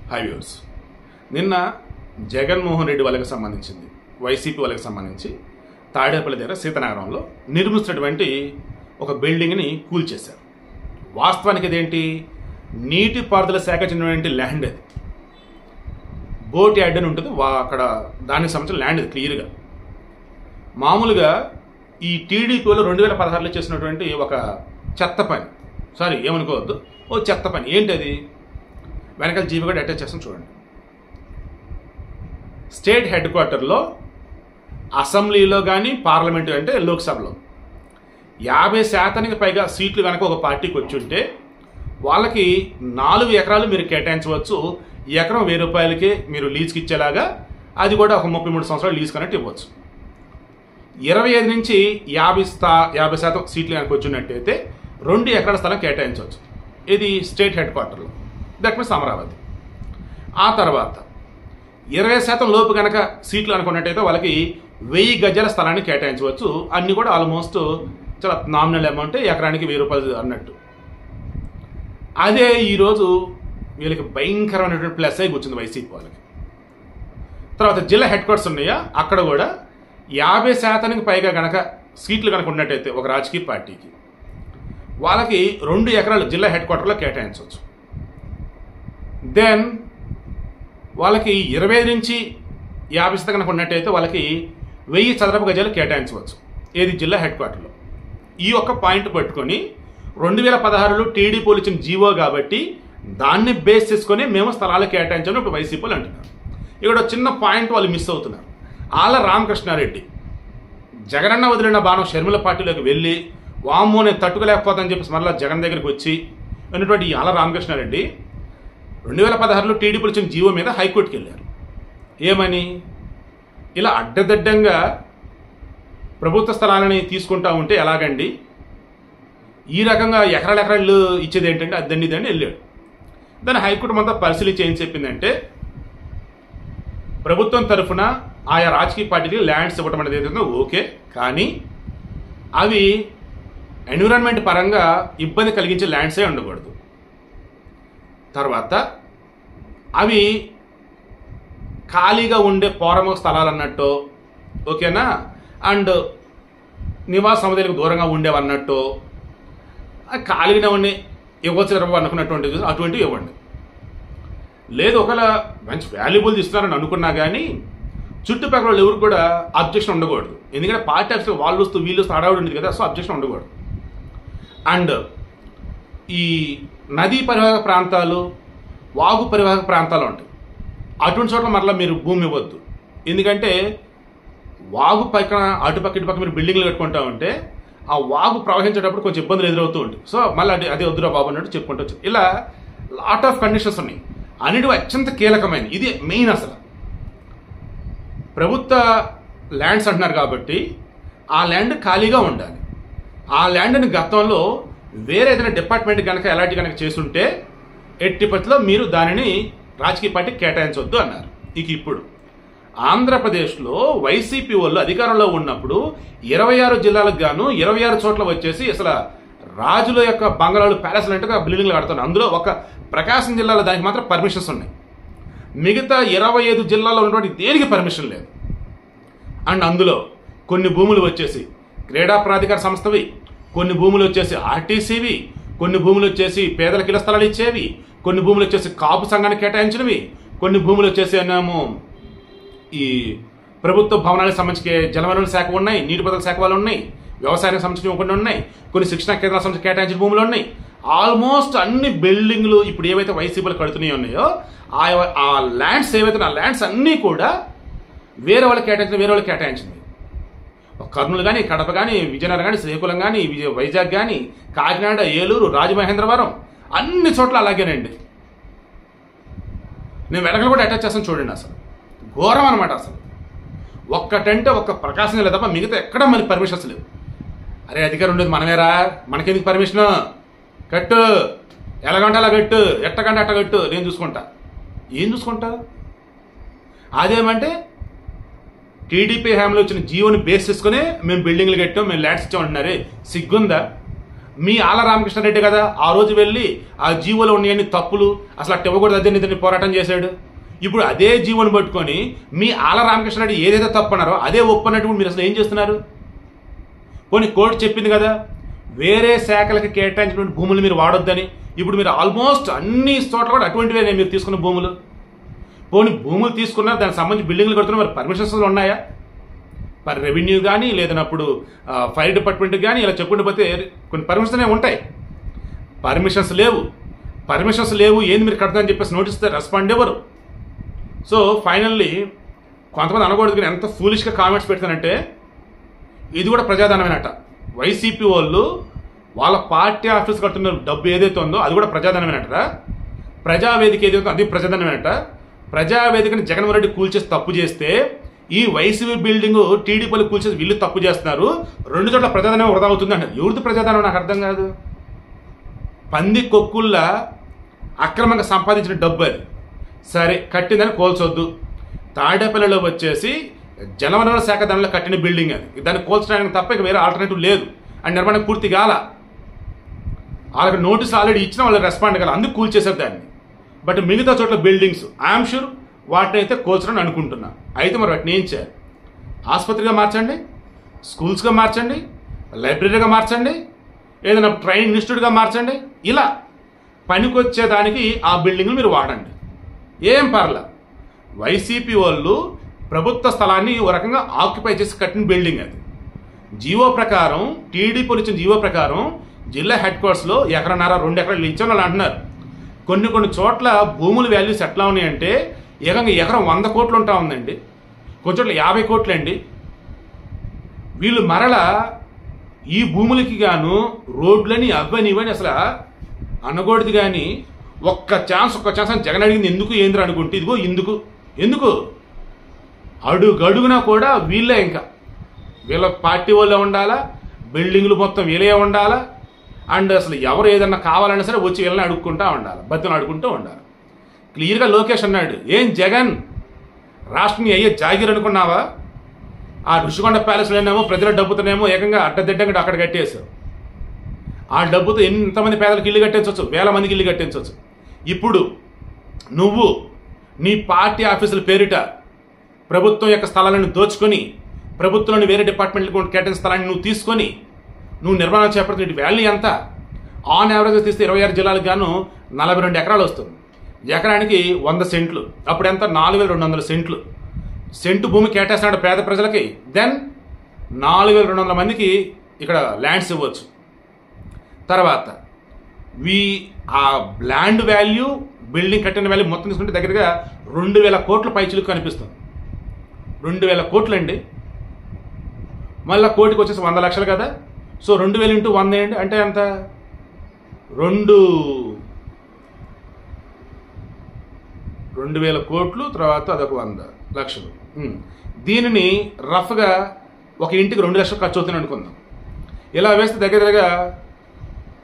High viewers, నిన్న జగన్మోహన్ రెడ్డి వాళ్ళకి సంబంధించింది వైసీపీ వాళ్ళకి సంబంధించి తాడేపల్లి దగ్గర సీతానగరంలో నిర్మిస్తున్నటువంటి ఒక బిల్డింగ్ని కూల్చేశారు. వాస్తవానికి ఇదేంటి, నీటిపారుదల శాఖ చెందినటువంటి ల్యాండ్. అది బోట్ యార్డ్ అని ఉంటుంది అక్కడ, దానికి సంబంధించిన ల్యాండ్ ఇది క్లియర్గా. మామూలుగా ఈ టీడీపీలో 2016లో చేసినటువంటి ఒక చెత్త పని, సారీ ఏమనుకోవద్దు, ఓ చెత్త పని ఏంటది, వెనకాల జీవి కూడా అటాచ్ చేస్తాం చూడండి. స్టేట్ హెడ్ క్వార్టర్లో అసెంబ్లీలో కానీ పార్లమెంటు అంటే లోక్సభలో 50% పైగా సీట్లు కనుక ఒక పార్టీకి వచ్చి ఉంటే వాళ్ళకి 4 ఎకరాలు మీరు కేటాయించవచ్చు. ఎకరం 1000 రూపాయలకే మీరు లీజ్కి ఇచ్చేలాగా, అది కూడా ఒక 33 సంవత్సరాలు లీజ్ కనెక్ట్ ఇవ్వచ్చు. 25 నుంచి 50% సీట్లు కనుక వచ్చినట్టయితే 2 ఎకరాల స్థలం కేటాయించవచ్చు. ఇది స్టేట్ హెడ్ క్వార్టర్లో, దట్ మీన్స్ అమరావతి. ఆ తర్వాత 20% లోపు కనుక సీట్లు అనుకున్నట్టయితే వాళ్ళకి 1000 గజాల స్థలాన్ని కేటాయించవచ్చు. అన్ని కూడా ఆల్మోస్ట్ చాలా నామినల్ అమౌంట్, ఎకరానికి 1000 రూపాయలు అన్నట్టు. అదే ఈరోజు వీళ్ళకి భయంకరమైనటువంటి ప్లస్ అయి కూర్చుంది వైసీపీ వాళ్ళకి. తర్వాత జిల్లా హెడ్ క్వార్టర్స్ ఉన్నాయా, అక్కడ కూడా 50% పైగా కనుక సీట్లు కనుక ఉన్నట్టయితే ఒక రాజకీయ పార్టీకి వాళ్ళకి 2 ఎకరాలు జిల్లా హెడ్ క్వార్టర్లో కేటాయించవచ్చు. దెన్ వాళ్ళకి 25 నుంచి 50% కనుక ఉన్నట్టయితే వాళ్ళకి 1000 చదరపు గజాలు కేటాయించవచ్చు. ఏది జిల్లా హెడ్ క్వార్టర్లో. ఈ ఒక్క పాయింట్ పట్టుకొని 2016లో టీడీపీలు ఇచ్చిన జీవో కాబట్టి దాన్ని బేస్ చేసుకొని మేము స్థలాలు కేటాయించామని ఇప్పుడు వైసీపీలు అంటున్నారు. ఇక్కడ చిన్న పాయింట్ వాళ్ళు మిస్ అవుతున్నారు. ఆళ్ళ రామకృష్ణారెడ్డి జగనన్న వదిలిన బాణం షర్మిల పార్టీలోకి వెళ్ళి వామ్మో నేను తట్టుకోలేకపోతానని చెప్పేసి మళ్ళీ జగన్ దగ్గరికి వచ్చి ఉన్నటువంటి ఆళ్ళ రామకృష్ణారెడ్డి 2016లో టీడీపీలు ఇచ్చిన జీవో మీద హైకోర్టుకి వెళ్ళారు. ఏమని, ఇలా అడ్డదిడ్డంగా ప్రభుత్వ స్థలాలని తీసుకుంటా ఉంటే ఎలాగండి, ఈ రకంగా ఎకరాలు ఇచ్చేది ఏంటంటే అద్దండి ఇదండి వెళ్ళాడు. దాన్ని హైకోర్టు అంతా పరిశీలించి ఏం చెప్పిందంటే, ప్రభుత్వం తరఫున ఆయా రాజకీయ పార్టీకి ల్యాండ్స్ ఇవ్వడం అనేది ఏదైతే ఓకే, కానీ అవి ఎన్విరాన్మెంట్ పరంగా ఇబ్బంది కలిగించే ల్యాండ్సే ఉండకూడదు. తర్వాత అవి ఖాళీగా ఉండే పోరమ స్థలాలు అన్నట్టు ఓకేనా, అండ్ నివాస సముదాయాలకు దూరంగా ఉండేవన్నట్టు, ఖాళీగానే ఉండి ఇవ్వచ్చు అనుకున్నటువంటి అటువంటివి ఇవ్వండి. లేదు ఒకవేళ మంచి వాల్యుబుల్ ఇస్తున్నారని అనుకున్నా కానీ చుట్టుపక్కల వాళ్ళు ఎవరు కూడా అబ్జెక్షన్ ఉండకూడదు. ఎందుకంటే పార్టీ ఆఫీస్లో వాళ్ళు వస్తూ వీళ్ళు వస్తూ హడావుడి ఉంది కదా, సో అబ్జెక్షన్ ఉండకూడదు. అండ్ ఈ నదీ పరివాహక ప్రాంతాలు, వాగు పరివాహక ప్రాంతాలు ఉంటాయి, అటువంటి చోట్ల మరలా మీరు భూమి ఇవ్వద్దు. ఎందుకంటే వాగు పక్కన అటుపక్క ఇటుపక్క మీరు బిల్డింగ్లు కట్టుకుంటా ఉంటే ఆ వాగు ప్రవహించేటప్పుడు కొంచెం ఇబ్బందులు ఎదురవుతూ ఉంటాయి. సో మళ్ళీ అదే వద్దురా బాబు అన్నట్టు చెప్పుకుంటూ వచ్చి ఇలా లాట్ ఆఫ్ కండిషన్స్ ఉన్నాయి. అన్నిటి అత్యంత కీలకమైన ఇది మెయిన్. అసలు ప్రభుత్వ ల్యాండ్స్ అంటున్నారు కాబట్టి ఆ ల్యాండ్ ఖాళీగా ఉండాలి. ఆ ల్యాండ్ని గతంలో వేరే ఏదైనా డిపార్ట్మెంట్ కనుక ఎలాంటి కనుక చేస్తుంటే ఎట్టి పరిస్థితిలో మీరు దానిని రాజకీయ పార్టీకి కేటాయించవద్దు అన్నారు. ఇక ఇప్పుడు ఆంధ్రప్రదేశ్లో వైసీపీ వాళ్ళు అధికారంలో ఉన్నప్పుడు 26 జిల్లాలకు గాను 26 చోట్ల వచ్చేసి అసలు రాజుల యొక్క బంగళాలు, ప్యాలెస్లు అంటే బిల్డింగ్లు కడుతున్నారు. అందులో ఒక ప్రకాశం జిల్లాలో దానికి మాత్రం పర్మిషన్స్ ఉన్నాయి. మిగతా 25 జిల్లాల్లో ఉన్నటువంటి దేనికి పర్మిషన్ లేదు. అండ్ అందులో కొన్ని భూములు వచ్చేసి క్రీడా ప్రాధికార సంస్థవి, కొన్ని భూములు వచ్చేసి ఆర్టీసీవి, కొన్ని భూములు వచ్చేసి పేదలకు ఇళ్ల స్థలాలు ఇచ్చేవి, కొన్ని భూములు వచ్చేసి కాపు సంఘానికి కేటాయించినవి, కొన్ని భూములు వచ్చేసి అన్నాము ఈ ప్రభుత్వ భవనాలకు సంబంధించి జలవనరుల శాఖ ఉన్నాయి, నీటిపారుదల శాఖ వాళ్ళు ఉన్నాయి, వ్యవసాయానికి సంబంధించిన కొన్ని ఉన్నాయి, కొన్ని శిక్షణా కేంద్రాలకు సంబంధించి కేటాయించిన భూములు ఉన్నాయి. ఆల్మోస్ట్ అన్ని బిల్డింగ్లు ఇప్పుడు ఏవైతే వైసీపీలు కడుతున్నాయి ఉన్నాయో ఆ ల్యాండ్స్ ఏవైతే ఆ ల్యాండ్స్ అన్నీ కూడా వేరే వాళ్ళకి కేటాయించింది. కర్నూలు కానీ, కడప కానీ, విజయనగరం కానీ, శ్రీకాకుళం కానీ, వైజాగ్ కానీ, కాకినాడ, ఏలూరు, రాజమహేంద్రవరం అన్ని చోట్ల అలాగేనండి. నేను వెనకలు కూడా అటాచ్ చేస్తాను చూడండి. అసలు ఘోరం అనమాట. అసలు ఒక్కటంటే ఒక్క ప్రకాశం లేదు తప్ప మిగతా ఎక్కడ మళ్ళీ పర్మిషన్స్ లేవు. అరే అధికారం ఉండేది మనమేరా, మనకెందుకు పర్మిషన్, కట్టు ఎలాగంటే అలా కట్టు, ఎట్టకంటే అట్ట కట్టు, నేను చూసుకుంటా. ఏం చూసుకుంటా? అదేమంటే టీడీపీ హయాంలో వచ్చిన జీవోని బేస్ చేసుకుని మేము బిల్డింగ్లు కట్టాం, మేము ల్యాండ్స్ ఇచ్చామంటున్నారే, సిగ్గుందా? మీ ఆల రామకృష్ణారెడ్డి కదా ఆ రోజు వెళ్ళి ఆ జీవోలో ఉన్నాయని తప్పులు అసలు అట్ట ఇవ్వకూడదు అదే నిధుని పోరాటం చేశాడు. ఇప్పుడు అదే జీవోని పట్టుకొని మీ ఆల రామకృష్ణారెడ్డి ఏదైతే తప్పు అన్నారో అదే ఒప్పన్నట్టు మీరు అసలు ఏం చేస్తున్నారు? పోనీ కోర్టు చెప్పింది కదా వేరే శాఖలకు కేటాయించినటువంటి భూములు మీరు వాడొద్దని. ఇప్పుడు మీరు ఆల్మోస్ట్ అన్ని చోట్ల కూడా అటువంటివే మీరు తీసుకున్న భూములు. పోనీ భూములు తీసుకున్నారు, దానికి సంబంధించి బిల్డింగ్లు కడుతున్నారు, మరి పర్మిషన్స్ ఉన్నాయా? మరి రెవెన్యూ కానీ లేదన్నప్పుడు ఫైర్ డిపార్ట్మెంట్కి కానీ ఇలా చెప్పుకుంటూ పోతే కొన్ని పర్మిషన్స్ ఉంటాయి. పర్మిషన్స్ లేవు ఏంది మీరు కడతారని చెప్పేసి నోటీస్ రెస్పాండ్ ఎవరు? సో ఫైనల్లీ కొంతమంది అనకూడదు కానీ ఎంత ఫూలిష్గా కామెంట్స్ పెడతానంటే ఇది కూడా ప్రజాధనమేనట. వైసీపీ వాళ్ళు వాళ్ళ పార్టీ ఆఫీస్ కడుతున్న డబ్బు ఏదైతే ఉందో అది కూడా ప్రజాధనమేనట. ప్రజావేదిక ఏదైతే అది ప్రజాధనమేనట. ప్రజావేదికని జగన్మోహన్ రెడ్డి కూల్చేసి తప్పు చేస్తే ఈ వైసీపీ బిల్డింగ్ టీడీపీలు కూల్చేసి వీళ్ళు తప్పు చేస్తున్నారు. 2 చోట్ల ప్రజాధనం వృధా అవుతుంది అంటే ఎవరిది ప్రజాధనం నాకు అర్థం కాదు. పంది కొక్కుల్లా అక్రమంగా సంపాదించిన డబ్బు అది. సరే కట్టిందని కోల్చొద్దు. తాడేపల్లిలో వచ్చేసి జలవనరుల శాఖ దానిలో కట్టిన బిల్డింగ్ అది. దాన్ని కోల్చడానికి తప్ప ఇక వేరే ఆల్టర్నేటివ్ లేదు. అండ్ నిర్మాణం పూర్తి కాల. వాళ్ళకి నోటీసులు ఆల్రెడీ ఇచ్చిన వాళ్ళు రెస్పాండ్ కాల, అందుకు కూల్చేశారు దాన్ని. బట్ మిగతా చోట్ల బిల్డింగ్స్ ఐఎమ్ షూర్ వాటిని అయితే కోల్చరని అనుకుంటున్నా. అయితే మరి వాటిని ఏం చేయాలి? ఆసుపత్రిగా మార్చండి, స్కూల్స్గా మార్చండి, లైబ్రరీగా మార్చండి, ఏదైనా ట్రైనింగ్ ఇన్స్టిట్యూట్గా మార్చండి. ఇలా పనికొచ్చేదానికి ఆ బిల్డింగ్లు మీరు వాడండి, ఏం పర్లా. వైసీపీ వాళ్ళు ప్రభుత్వ స్థలాన్ని ఓ రకంగా ఆక్యుపై చేసి కట్టిన బిల్డింగ్ అది. జీవో ప్రకారం టీడీపీలు ఇచ్చిన జీవో ప్రకారం జిల్లా హెడ్ క్వార్టర్స్లో 1.5 ఎకరాలు 2 ఎకరాలు ఇచ్చామని వాళ్ళు అంటున్నారు. కొన్ని చోట్ల భూముల వాల్యూస్ ఎట్లా ఉన్నాయంటే ఏకంగా ఎకరం 100 కోట్లు ఉంటా ఉందండి, కొన్ని చోట్ల 50 కోట్లు అండి. వీళ్ళు మరలా ఈ భూములకి గాను రోడ్లని అవ్వని ఇవని అసలు అనకూడదు. కానీ ఒక్క ఛాన్స్ అని జగన్ అడిగింది ఎందుకు ఏంద్ర అనుకుంటే ఇదిగో ఎందుకు అడుగడుగునా కూడా వీళ్ళే, ఇంకా వీళ్ళ పార్టీ వాళ్ళే ఉండాలా, బిల్డింగ్లు మొత్తం వీళ్ళే ఉండాలా. అండ్ అసలు ఎవరు ఏదన్నా కావాలన్నా సరే వచ్చి వీళ్ళని అడుక్కుంటూ ఉండాలి, బతులు అడుక్కుంటూ ఉండాలి. క్లియర్గా లోకేష్ అన్నాడు, ఏం జగన్ రాష్ట్రం అయ్యే జాగిర్ అనుకున్నావా? ఆ ఋషికొండ ప్యాలెస్లోనేమో ప్రజల డబ్బుతోనేమో ఏకంగా అడ్డదిడ్డంగా అక్కడ కట్టేశారు. ఆ డబ్బుతో ఎంతమంది పేదలకు ఇల్లు కట్టించవచ్చు, 1000 మందికి ఇల్లు కట్టించవచ్చు. ఇప్పుడు నువ్వు నీ పార్టీ ఆఫీసుల పేరిట ప్రభుత్వం యొక్క స్థలాలను దోచుకొని ప్రభుత్వంలోని వేరే డిపార్ట్మెంట్లకు కేటాయించిన స్థలాన్ని నువ్వు తీసుకొని నువ్వు నిర్మాణం చేపడుతున్న వాల్యూ ఎంత? ఆన్ యావరేజ్ తీస్తే 26 జిల్లాలకు గాను 42 ఎకరాలు వస్తుంది. ఎకరానికి 100 సెంట్లు. అప్పుడు ఎంత? 4200 సెంట్లు. సెంటు భూమి కేటాయిస్తున్నాడు పేద ప్రజలకి. దెన్ 4200 మందికి ఇక్కడ ల్యాండ్స్ ఇవ్వచ్చు. తర్వాత ఆ ల్యాండ్ వాల్యూ, బిల్డింగ్ కట్టిన వాల్యూ మొత్తం తీసుకుంటే దగ్గరగా 2000 కోట్ల పైచిలకు కనిపిస్తుంది. 2000 కోట్లు అండి. మళ్ళీ కోటికి వచ్చేసి 100 లక్షలు కదా. సో 2000 × 100 ఏంటి అంటే ఎంత? 2000 కోట్లు, తర్వాత అదొక 100 లక్షలు. దీనిని రఫ్గా ఒక ఇంటికి 2 లక్షలు ఖర్చు అవుతుంది అనుకుందాం. ఇలా వేస్తే దగ్గరగా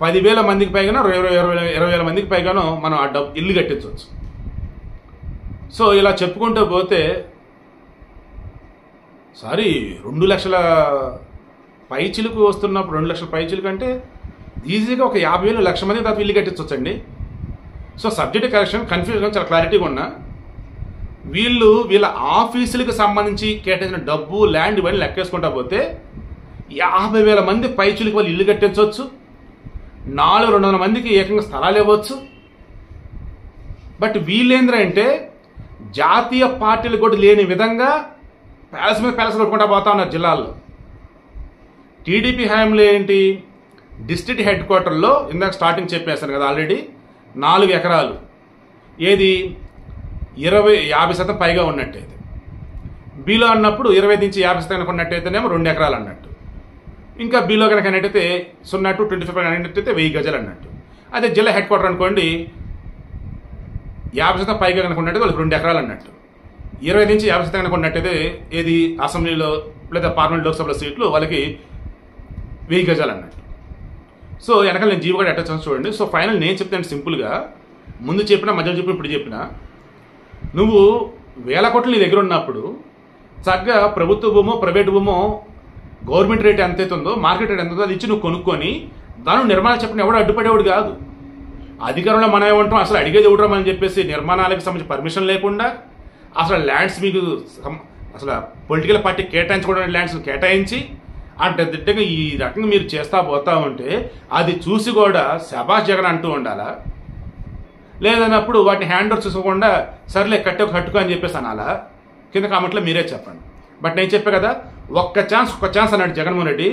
10,000 మందికి పైగానో 20,000 మందికి పైగానో మనం ఆ డబ్బు ఇల్లు కట్టించవచ్చు. సో ఇలా చెప్పుకుంటూ పోతే 2 లక్షల పైచిలకు వస్తున్నప్పుడు 2 లక్షల పైచిలకు అంటే ఈజీగా ఒక 50,000 లక్ష మంది దాకా ఇల్లు కట్టించవచ్చండి. సో సబ్జెక్ట్ కరెక్షన్ కన్ఫ్యూజన్ చాలా క్లారిటీగా ఉన్నా వీళ్ళ ఆఫీసులకు సంబంధించి కేటాయించిన డబ్బు, ల్యాండ్ ఇవన్నీ లెక్కేసుకుంటా పోతే 50,000 మంది పైచిలకు వాళ్ళు ఇల్లు కట్టించవచ్చు. 400 మందికి ఏకంగా స్థలాలు ఇవ్వచ్చు. బట్ వీళ్ళేంద్రంటే జాతీయ పార్టీలు కూడా లేని విధంగా ప్యాలెస్ మీద ప్యాలెస్ కొట్టుకుంటా పోతా ఉన్నారు జిల్లాల్లో. టీడీపీ హయాంలో ఏంటి? డిస్ట్రిక్ట్ హెడ్ క్వార్టర్లో ఇందాక స్టార్టింగ్ చెప్పేశాను కదా ఆల్రెడీ 4 ఎకరాలు, ఏది 50% పైగా ఉన్నట్టయితే. బీలో అన్నప్పుడు 20 నుంచి 50% ఉన్నట్టయితేనేమో 2 ఎకరాలు అన్నట్టు. ఇంకా బీలో కనుక అన్నట్టయితే 0 to 25 అన్నట్టయితే 1000 గజాలు అన్నట్టు. అదే జిల్లా హెడ్ క్వార్టర్ అనుకోండి 50% పైగా కనుక ఉన్నట్టయితే వాళ్ళకి 2 ఎకరాలు అన్నట్టు. 20 నుంచి 50% కనుక ఉన్నట్టయితే ఏది అసెంబ్లీలో లేదా పార్లమెంట్ లోక్సభలో సీట్లు వాళ్ళకి 1000 గజాలు అన్నట్టు. సో వెనకాల నేను జీవో కూడా అటాచ్ చూడండి. సో ఫైనల్ నేను చెప్తాను సింపుల్గా, ముందు చెప్పినా మధ్యలో చెప్పిన ఇప్పుడు చెప్పినా, నువ్వు 1000 కోట్లు నీ దగ్గర ఉన్నప్పుడు చక్కగా ప్రభుత్వ భూమో ప్రైవేట్ భూమో గవర్నమెంట్ రేట్ ఎంత అవుతుందో మార్కెట్ రేట్ ఎంత ఉందో అది ఇచ్చి నువ్వు కొనుక్కొని దాని నిర్మాణం చెప్పిన ఎవడు అడ్డుపడేవాడు కాదు. అధికారంలో మనం ఏమంటాం, అసలు అడిగేది ఇవ్వడం అని చెప్పేసి నిర్మాణాలకు సంబంధించి పర్మిషన్ లేకుండా అసలు ల్యాండ్స్ మీకు అసలు పొలిటికల్ పార్టీ కేటాయించుకోవడానికి ల్యాండ్స్ కేటాయించి అంటే దిట్టంగా ఈ రకంగా మీరు చేస్తా పోతా ఉంటే అది చూసి కూడా శభాష్ జగన్ అంటూ ఉండాలా? లేదన్నప్పుడు వాటిని హ్యాండ్ ఓవర్ చూసుకోకుండా సర్లే కట్టుకో అని చెప్పేసి అనాలా? కింద కామెంట్లో మీరే చెప్పండి. బట్ నేను చెప్పా కదా, ఒక్క ఛాన్స్ అన్నాడు జగన్మోహన్ రెడ్డి,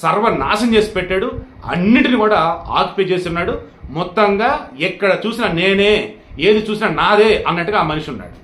సర్వనాశనం చేసి పెట్టాడు. అన్నిటిని కూడా ఆక్యుపై చేసి ఉన్నాడు. మొత్తంగా ఎక్కడ చూసినా నేనే, ఏది చూసినా నాదే అన్నట్టుగా ఆ మనిషి ఉన్నాడు.